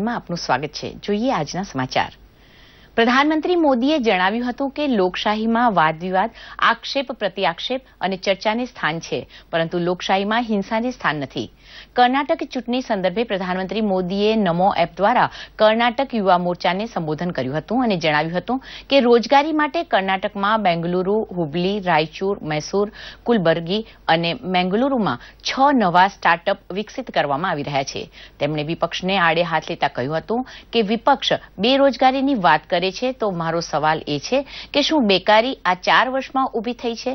બુલેટિનમાં આપનું સ્વાગત છે। જોઈએ આજના સમાચાર। પ્રધાનમંત્રી મોદીએ જણાવ્યું હતું કે લોકશાહીમાં વાદ વિવાદ, આક્ષેપ પ્રત્યાક્ષેપ અને ચર્ચાને સ્થાન છે, પરંતુ લોકશાહીમાં હિંસાને સ્થાન નથી। કર્ણાટક ચૂંટણી સંદર્ભે પ્રધાનમંત્રી મોદીએ નમો એપ દ્વારા કર્ણાટક યુવા મોરચાને સંબોધન કર્યું હતું અને જણાવ્યું હતું કે રોજગારી માટે કર્ણાટકમાં બેંગલુરુ, હુબલી, રાયચુર, મૈસૂર, કુલબર્ગી અને મેંગલુરુમાં 6 નવા સ્ટાર્ટઅપ વિકસિત કરવામાં આવી રહ્યા છે। તેમણે વિપક્ષને આડે હાથ લેતા કહ્યું હતું કે વિપક્ષ બેરોજગારીની વાત કરે છે તો મારો સવાલ એ છે કે શું બેકારી આ 4 વર્ષમાં ઊભી થઈ છે?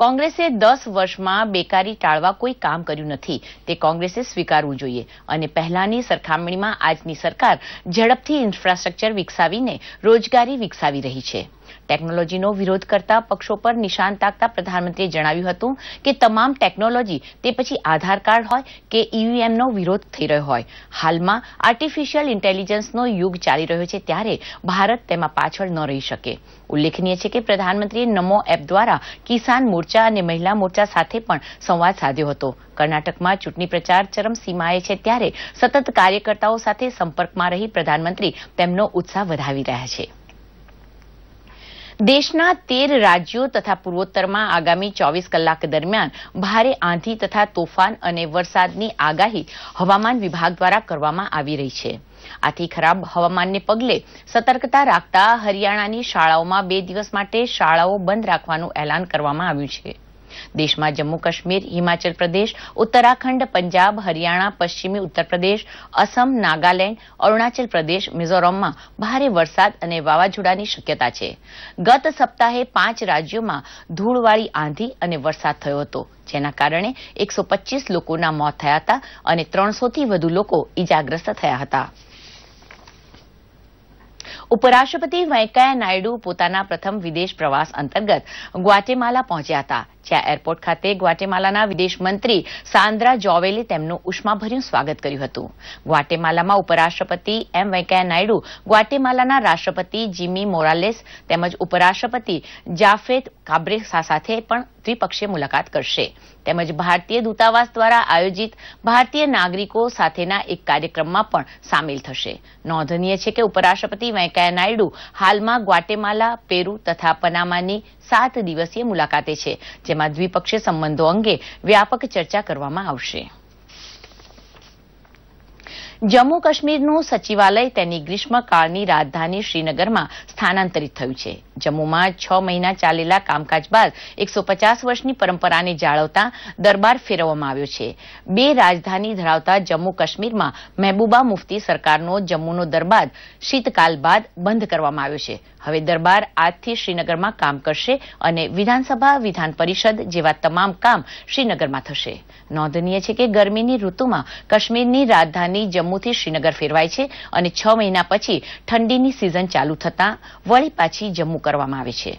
કોંગ્રેસે 10 વર્ષમાં બેકારી ટાળવા કોઈ કામ કર્યું નથી, તે કોંગ્રેસે સ્વીકારવું જોઈએ અને પહેલાની સરખામણીમાં આજની સરકાર ઝડપથી ઇન્ફ્રાસ્ટ્રક્ચર વિકસાવીને રોજગારી વિકસાવી રહી છે। ટેકનોલોજીનો વિરોધ કરતા પક્ષો પર નિશાન તાકતા પ્રધાનમંત્રીએ જણાવ્યું હતું કે તમામ ટેકનોલોજી તે પછી આધાર કાર્ડ હોય કે ઈવીએમનો વિરોધ થઈ રહ્યો હોય, હાલમાં આર્ટિફિશિયલ ઇન્ટેલિજન્સનો યુગ ચાલી રહ્યો છે ત્યારે ભારત તેમાં પાછળ ન રહી શકે। ઉલ્લેખનીય છે કે પ્રધાનમંત્રીએ નમો એપ દ્વારા કિસાન મોરચા અને મહિલા મોરચા સાથે પણ સંવાદ સાધ્યો હતો। કર્ણાટકમાં ચૂંટણી પ્રચાર ચરમસીમાએ છે ત્યારે સતત કાર્યકર્તાઓ સાથે સંપર્કમાં રહી પ્રધાનમંત્રી તેમનો ઉત્સાહ વધાવી રહ્યા છે। દેશના 13 રાજ્યો તથા પૂર્વોત્તરમાં આગામી 24 કલાક દરમિયાન ભારે આંધી તથા તોફાન અને વરસાદની આગાહી હવામાન વિભાગ દ્વારા કરવામાં આવી રહી છે। આથી ખરાબ હવામાનને પગલે સતર્કતા રાખતા હરિયાણાની શાળાઓમાં 2 દિવસ માટે શાળાઓ બંધ રાખવાનું એલાન કરવામાં આવ્યું છે। દેશમાં જમ્મુ કાશ્મીર, હિમાચલ પ્રદેશ, ઉત્તરાખંડ, પંજાબ, હરિયાણા, પશ્ચિમી ઉત્તર પ્રદેશ, અસમ, નાગાલેન્ડ, અરુણાચલ પ્રદેશ, મિઝોરમમાં ભારે વરસાદ અને વાવાઝોડાની શક્યતા છે। ગત સપ્તાહે 5 રાજ્યોમાં ધૂળવાળી આંધી અને વરસાદ થયો હતો, જેના કારણે 125 લોકોના મોત થયા હતા અને 300થી વધુ લોકો ઇજાગ્રસ્ત થયા હતા। ઉપરાષ્ટ્રપતિ વેંકૈયા નાયડુ પોતાના પ્રથમ વિદેશ પ્રવાસ અંતર્ગત ગ્વાટેમાલા પહોંચ્યા હતા, જ્યાં એરપોર્ટ ખાતે ગ્વાટેમાલાના વિદેશ મંત્રી સાન્દ્રા જોવેલે તેમનું ઉષ્માભર્યું સ્વાગત કર્યું હતું। ગ્વાટેમાલામાં ઉપરાષ્ટ્રપતિ એમ વેંકૈયા નાયડુ ગ્વાટેમાલાના રાષ્ટ્રપતિ જીમી મોરાલેસ તેમજ ઉપરાષ્ટ્રપતિ જાફેદ કાબ્રેસા સાથે પણ દ્વિપક્ષીય મુલાકાત કરશે, તેમજ ભારતીય દૂતાવાસ દ્વારા આયોજિત ભારતીય નાગરિકો સાથેના એક કાર્યક્રમમાં પણ સામેલ થશે। નોંધનીય છે કે ઉપરાષ્ટ્રપતિ વેંકૈયા નાયડુ હાલમાં ગ્વાટેમાલા, પેરુ તથા પનામાની 7 દિવસીય મુલાકાતે છે, જેમાં દ્વિપક્ષીય સંબંધો અંગે વ્યાપક ચર્ચા કરવામાં આવશે। જમ્મુ કાશ્મીરનું સચિવાલય તેની ગ્રીષ્મકાળની રાજધાની શ્રીનગરમાં સ્થાનાંતરિત થયું છે। જમ્મુમાં 6 મહિના ચાલેલા કામકાજ બાદ 150 વર્ષની પરંપરાને જાળવતા દરબાર ફેરવવામાં આવ્યો છે। 2 રાજધાની ધરાવતા જમ્મુ કાશ્મીરમાં મહેબૂબા મુફ્તી સરકારનો જમ્મુનો દરબાર શીતકાલ બાદ બંધ કરવામાં આવ્યો છે। હવે દરબાર આજથી શ્રીનગરમાં કામ કરશે અને વિધાનસભા, વિધાન પરિષદ જેવા તમામ કામ શ્રીનગરમાં થશે। નોંધનીય છે કે ગરમીની ઋતુમાં કાશ્મીરની રાજધાની જમ્મુથી શ્રીનગર ફેરવાય છે અને 6 મહિના પછી ઠંડીની સિઝન ચાલુ થતાં વળી પાછી જમ્મુ કરવામાં આવે છે।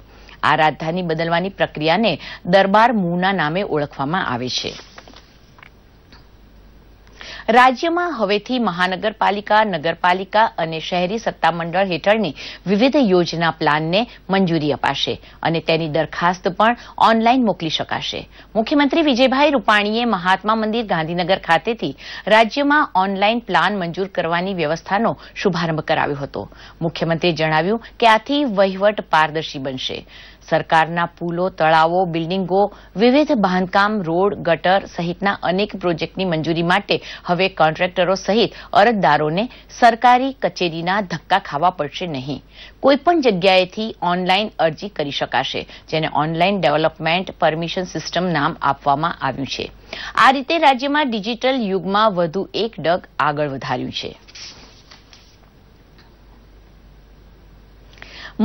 આ રાજધાની બદલવાની પ્રક્રિયાને દરબાર મૂવના નામે ઓળખવામાં આવે છે। રાજ્યમાં હવેથી મહાનગરપાલિકા, નગરપાલિકા અને શહેરી સત્તામંડળ હેઠળની વિવિધ યોજના પ્લાનને મંજૂરી અપાશે અને તેની દરખાસ્ત પણ ઓનલાઈન મોકલી શકાશે। મુખ્યમંત્રી વિજયભાઈ રૂપાણીએ મહાત્મા મંદિર, ગાંધીનગર ખાતેથી રાજ્યમાં ઓનલાઈન પ્લાન મંજૂર કરવાની વ્યવસ્થાનો શુભારંભ કરાવ્યો હતો। મુખ્યમંત્રીએ જણાવ્યું કે આથી વહીવટ પારદર્શી બનશે। સરકારના પુલો, તળાવો, બિલ્ડિંગો, વિવિધ બાંધકામ, રોડ, ગટર સહિતના અનેક પ્રોજેક્ટની મંજૂરી માટે હવે કોન્ટ્રાક્ટરો સહિત અરજદારોને સરકારી કચેરીના ધક્કા ખાવા પડશે નહીં। કોઈપણ જગ્યાએથી ઓનલાઈન અરજી કરી શકાશે, જેને ઓનલાઈન ડેવલપમેન્ટ પરમિશન સિસ્ટમ નામ આપવામાં આવ્યું છે। આ રીતે રાજ્યમાં ડિજિટલ યુગમાં વધુ એક ડગ આગળ વધાર્યું છે।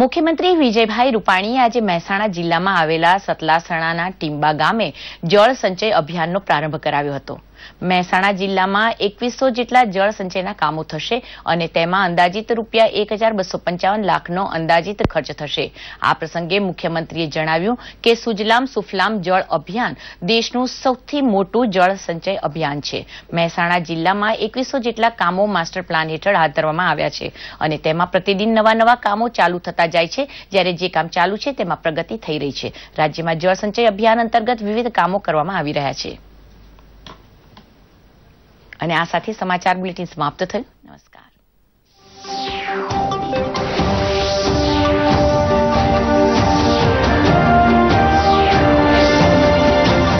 મુખ્યમંત્રી વિજયભાઈ રૂપાણીએ આજે મહેસાણા જિલ્લામાં આવેલા સતલાસણાના ટીંબા ગામે જળ સંચય અભિયાનનો પ્રારંભ કરાવ્યો હતો। મહેસાણા જિલ્લામાં 2100 જેટલા જળ સંચયના કામો થશે અને તેમાં અંદાજિત રૂપિયા 1255 લાખનો અંદાજિત ખર્ચ થશે। આ પ્રસંગે મુખ્યમંત્રીએ જણાવ્યું કે સુજલામ સુફલામ જળ અભિયાન દેશનું સૌથી મોટું જળ સંચય અભિયાન છે। મહેસાણા જિલ્લામાં 2100 જેટલા કામો માસ્ટર પ્લાન હેઠળ હાથ ધરવામાં આવ્યા છે અને તેમાં પ્રતિદિન નવા કામો ચાલુ થતા જાય છે, જ્યારે જે કામ ચાલુ છે તેમાં પ્રગતિ થઈ રહી છે। રાજ્યમાં જળ સંચય અભિયાન અંતર્ગત વિવિધ કામો કરવામાં આવી રહ્યા છે। અને આ સાથે સમાચાર બુલેટિન સમાપ્ત થયું।